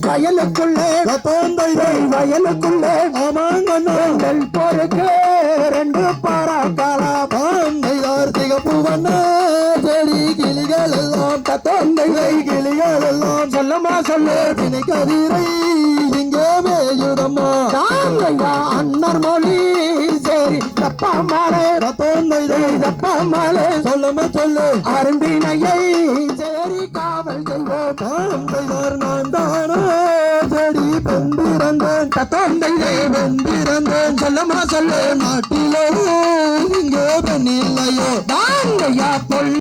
வயலுக்குள்ளே வயலுக்குள்ளே ஆமாங்கள் பொறுக்கு ரெண்டு பாராக்காலாம் சிகப்பு வண்ண செடி கிளிகள் எல்லாம் தந்தை கிளிகள் எல்லாம் சொல்லமா சொல்லு தினை கதிரை இங்கே மேயுதம்மா அண்ணர் மொழி சரி தப்பா மாலை தப்பா மாலை சொல்லமா சொல்லு அருந்தினையை சரி காவல் செய்வோம் நான் தானே செடி வெந்திருந்தேன் தந்தை வெந்திருந்தேன் சொல்லமா சொல்லு நாட்டிலோ இங்கே பெண்ணில்லையோ தாங்கையா பொல்